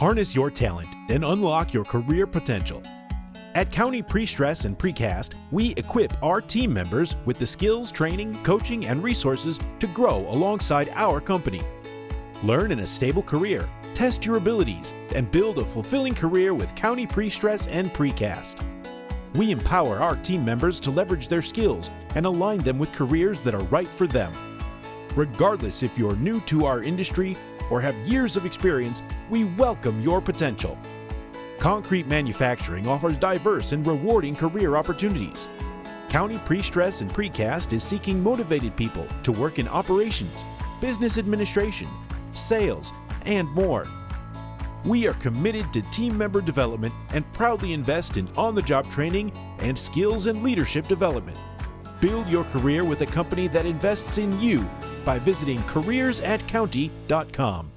Harness your talent and unlock your career potential. At County Prestress and Precast, we equip our team members with the skills, training, coaching, and resources to grow alongside our company. Learn in a stable career, test your abilities, and build a fulfilling career with County Prestress and Precast. We empower our team members to leverage their skills and align them with careers that are right for them. Regardless if you're new to our industry or have years of experience, we welcome your potential. Concrete manufacturing offers diverse and rewarding career opportunities. County Prestress and Precast is seeking motivated people to work in operations, business administration, sales, and more. We are committed to team member development and proudly invest in on-the-job training and skills and leadership development. Build your career with a company that invests in you by visiting careersatcounty.com.